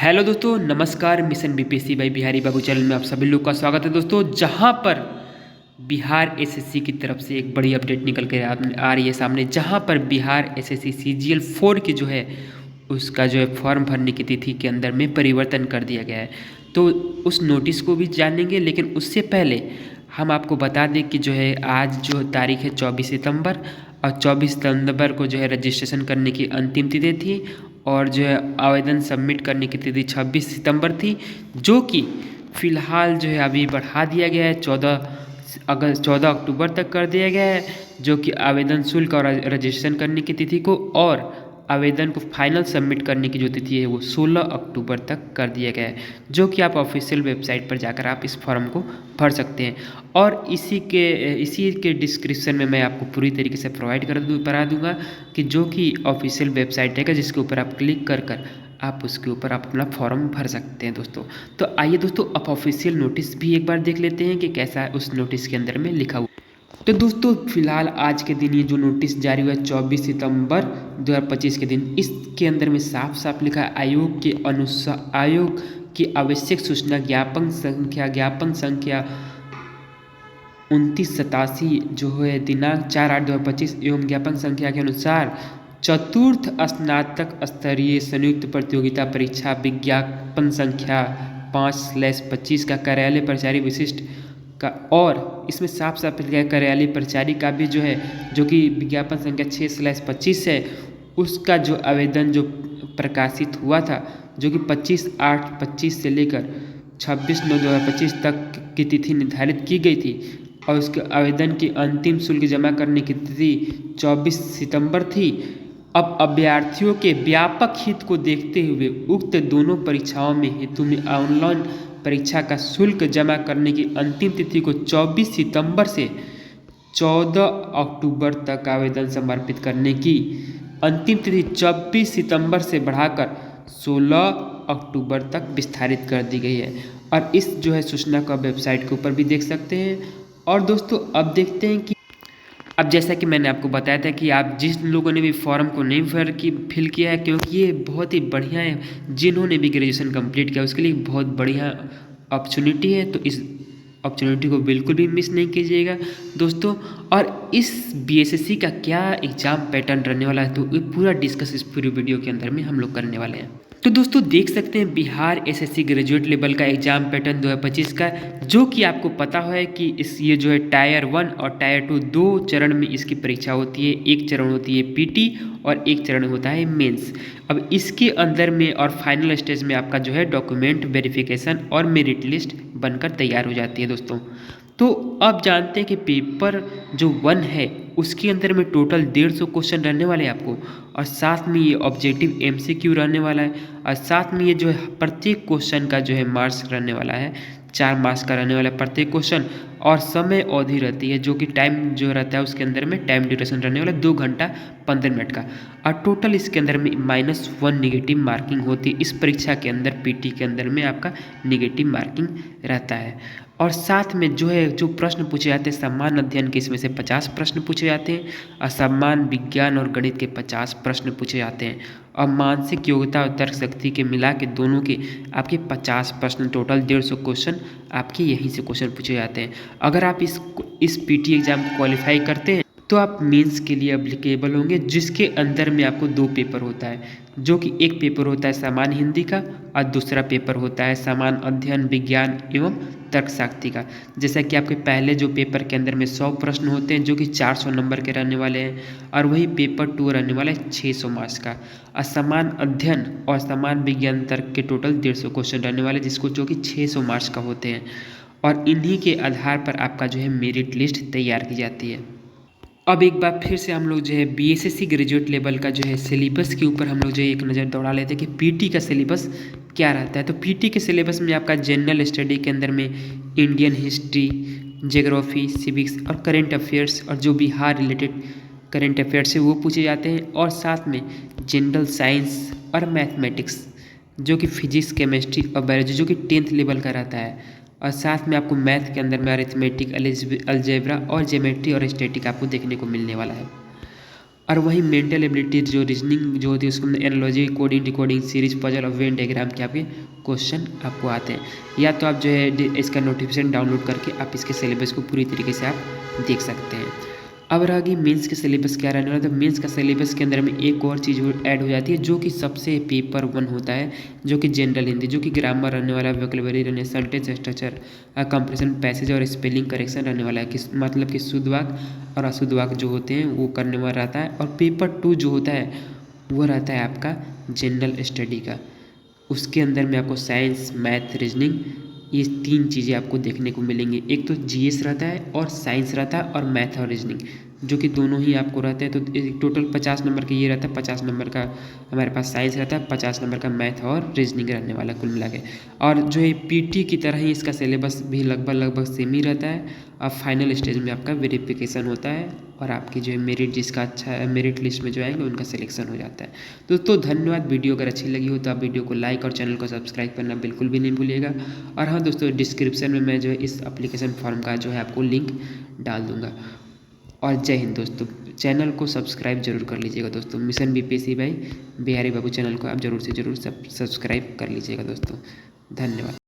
Hello दोस्तों, नमस्कार। Mission BPSC by Bihari Babu channel में आप सभी लोग का स्वागत है दोस्तों। जहां पर बिहार एसएससी की तरफ से एक बड़ी अपडेट निकल कर आ रही है सामने, जहां पर बिहार एसएससी सीजीएल 4 की जो है उसका जो है फॉर्म भरने की तिथि के अंदर में परिवर्तन कर दिया गया है। तो उस नोटिस को भी जानेंगे, लेकिन उससे पहले हम आपको बता दें कि जो है आज जो तारीख है 24 सितंबर, और 24 सितंबर को जो है रजिस्ट्रेशन करने की अंतिम तिथि थी, और जो है आवेदन सबमिट करने की तिथि 26 सितंबर थी, जो कि फ़िलहाल जो है अभी बढ़ा दिया गया है 14 अक्टूबर तक कर दिया गया है, जो कि आवेदन शुल्क और रजिस्ट्रेशन करने की तिथि को, और आवेदन को फाइनल सबमिट करने की जो तिथि है वो 16 अक्टूबर तक कर दिया गया है, जो कि आप ऑफिशियल वेबसाइट पर जाकर आप इस फॉर्म को भर सकते हैं। और इसी के डिस्क्रिप्शन में मैं आपको पूरी तरीके से प्रोवाइड करा दूंगा कि जो कि ऑफिशियल वेबसाइट है, जिसके ऊपर आप क्लिक कर आप उसके ऊपर आप अपना फॉर्म भर सकते हैं दोस्तों। तो आइए दोस्तों, आप ऑफिशियल नोटिस भी एक बार देख लेते हैं कि कैसा उस नोटिस के अंदर में लिखा हुआ। तो दोस्तों फिलहाल आज के दिन ये जो नोटिस जारी हुआ है 24 सितंबर 2025 के दिन, इसके अंदर में साफ साफ लिखा है आयोग की आवश्यक सूचना ज्ञापन संख्या 2987 जो है दिनांक 4/8/2025 एवं ज्ञापन संख्या के अनुसार चतुर्थ स्नातक स्तरीय संयुक्त प्रतियोगिता परीक्षा विज्ञापन संख्या 5/25 का कार्यालय प्रचारी विशिष्ट का, और इसमें साफ साफ लिखा है कार्यालय प्रचारी का भी जो है, जो कि विज्ञापन संख्या 6/25 है, उसका जो आवेदन जो प्रकाशित हुआ था, जो कि 25/8/25 से लेकर 26/9/2025 तक की तिथि निर्धारित की गई थी, और उसके आवेदन की अंतिम शुल्क जमा करने की तिथि 24 सितंबर थी। अब अभ्यर्थियों के व्यापक हित को देखते हुए उक्त दोनों परीक्षाओं में हेतु में ऑनलाइन परीक्षा का शुल्क जमा करने की अंतिम तिथि को 24 सितंबर से 14 अक्टूबर तक आवेदन समर्पित करने की अंतिम तिथि 24 सितंबर से बढ़ाकर 16 अक्टूबर तक विस्तारित कर दी गई है। और इस जो है सूचना को वेबसाइट के ऊपर भी देख सकते हैं। और दोस्तों अब देखते हैं कि अब जैसा कि मैंने आपको बताया था कि आप जिस लोगों ने भी फॉर्म को नहीं फिल किया है, क्योंकि ये बहुत ही बढ़िया है, जिन्होंने भी ग्रेजुएशन कंप्लीट किया उसके लिए बहुत बढ़िया अपॉर्चुनिटी है, तो इस अपॉर्चुनिटी को बिल्कुल भी मिस नहीं कीजिएगा दोस्तों। और इस बीएसएससी का क्या एग्ज़ाम पैटर्न रहने वाला है, तो ये पूरा डिस्कस इस पूरी वीडियो के अंदर में हम लोग करने वाले हैं। तो दोस्तों देख सकते हैं बिहार एसएससी ग्रेजुएट लेवल का एग्जाम पैटर्न 2025 का, जो कि आपको पता है कि ये जो है टायर 1 और टायर 2 दो चरण में इसकी परीक्षा होती है। एक चरण होती है पीटी और एक चरण होता है मेंस। अब इसके अंदर में और फाइनल स्टेज में आपका जो है डॉक्यूमेंट वेरिफिकेशन और मेरिट लिस्ट बनकर तैयार हो जाती है दोस्तों। तो अब जानते हैं कि पेपर जो 1 है उसके अंदर में टोटल 150 क्वेश्चन रहने वाले हैं आपको, और साथ में ये ऑब्जेक्टिव एमसीक्यू रहने वाला है, और साथ में ये जो है प्रत्येक क्वेश्चन का जो है मार्क्स रहने वाला है, 4 मार्क्स का रहने वाला है प्रत्येक क्वेश्चन। और समय अवधि रहती है, जो कि टाइम जो रहता है उसके अंदर में टाइम ड्यूरेशन रहने वाला है 2 घंटा 15 मिनट का। और टोटल इसके अंदर में -1 निगेटिव मार्किंग होती है। इस परीक्षा के अंदर पीटी के अंदर में आपका निगेटिव मार्किंग रहता है। और साथ में जो है जो प्रश्न पूछे जाते हैं समान अध्ययन के, इसमें से 50 प्रश्न पूछे जाते हैं, और समान विज्ञान और गणित के 50 प्रश्न पूछे जाते हैं, और मानसिक योग्यता और तर्क शक्ति के मिला के दोनों के आपके 50 प्रश्न, टोटल 150 क्वेश्चन आपके यहीं से क्वेश्चन पूछे जाते हैं। अगर आप इस पीटी एग्ज़ाम को क्वालिफाई करते हैं तो आप मेंस के लिए एप्लीकेबल होंगे, जिसके अंदर में आपको 2 पेपर होता है, जो कि एक पेपर होता है सामान्य हिंदी का और दूसरा पेपर होता है सामान्य अध्ययन विज्ञान एवं तर्कशास्त्री का। जैसा कि आपके पहले जो पेपर के अंदर में 100 प्रश्न होते हैं, जो कि 400 नंबर के रहने वाले हैं, और वही पेपर 2 रहने वाला है 600 मार्क्स का। और सामान्य अध्ययन और सामान्य विज्ञान तर्क के टोटल 150 क्वेश्चन रहने वाले, जिसको जो कि 600 मार्क्स का होते हैं, और इन्हीं के आधार पर आपका जो है मेरिट लिस्ट तैयार की जाती है। अब एक बार फिर से हम लोग जो है बीएसएससी ग्रेजुएट लेवल का जो है सिलेबस के ऊपर हम लोग जो है एक नज़र दौड़ा लेते हैं कि पीटी का सिलेबस क्या रहता है। तो पीटी के सिलेबस में आपका जनरल स्टडी के अंदर में इंडियन हिस्ट्री, ज्योग्राफी, सिविक्स और करेंट अफेयर्स, और जो बिहार रिलेटेड करेंट अफेयर्स है वो पूछे जाते हैं, और साथ में जनरल साइंस और मैथमेटिक्स, जो कि फिजिक्स, केमिस्ट्री और बायोलॉजी, जो कि 10th लेवल का रहता है। और साथ में आपको मैथ के अंदर में अरिथमेटिक, अलजेब्रा और ज्योमेट्री और स्टैटिक आपको देखने को मिलने वाला है। और वहीं मेंटल एबिलिटी जो रीजनिंग जो होती है उसके अंदर analogy, coding, decoding, series, puzzle और वेन डायग्राम के आपके क्वेश्चन आपको आते हैं। या तो आप जो है इसका नोटिफिकेशन डाउनलोड करके आप इसके सिलेबस को पूरी तरीके से आप देख सकते हैं। अब रहा कि मेंस के सिलेबस क्या रहने वाला है, तो मेंस का सिलेबस के अंदर में एक और चीज़ ऐड हो जाती है जो कि सबसे पेपर 1 होता है, जो कि जनरल हिंदी, जो कि ग्रामर रहने वाला है, वोकैबुलरी रहने, सेंटेंस स्ट्रक्चर, कंप्रेशन, पैसेज और स्पेलिंग करेक्शन रहने वाला है। किस मतलब कि शुद्ध वाक्य और अशुद्ध वाक्य जो होते हैं वो करने वाला रहता है। और पेपर 2 जो होता है वो रहता है आपका जनरल स्टडी का। उसके अंदर में आपको साइंस, मैथ, रीजनिंग ये 3 चीज़ें आपको देखने को मिलेंगी। एक तो जीएस रहता है और साइंस रहता है और मैथ और रीजनिंग, जो कि दोनों ही आपको रहते हैं। तो टोटल 50 नंबर का ये रहता है, 50 नंबर का हमारे पास साइंस रहता है, 50 नंबर का मैथ और रीजनिंग रहने वाला कुल मिला के। और जो है पीटी की तरह ही इसका सिलेबस भी लगभग सेम ही रहता है। अब फाइनल स्टेज में आपका वेरिफिकेशन होता है और आपकी जो है मेरिट जिसका अच्छा है मेरिट लिस्ट में जो आएंगे उनका सिलेक्शन हो जाता है। दोस्तों धन्यवाद। वीडियो अगर अच्छी लगी हो तो आप वीडियो को लाइक और चैनल को सब्सक्राइब करना बिल्कुल भी नहीं भूलिएगा। और हाँ दोस्तों, डिस्क्रिप्शन में मैं जो है इस एप्लीकेशन फॉर्म का जो है आपको लिंक डाल दूँगा। और जय हिंद दोस्तों। चैनल को सब्सक्राइब जरूर कर लीजिएगा दोस्तों। Mission BPSC by Bihari Babu channel को आप जरूर से जरूर सब्सक्राइब कर लीजिएगा दोस्तों। धन्यवाद।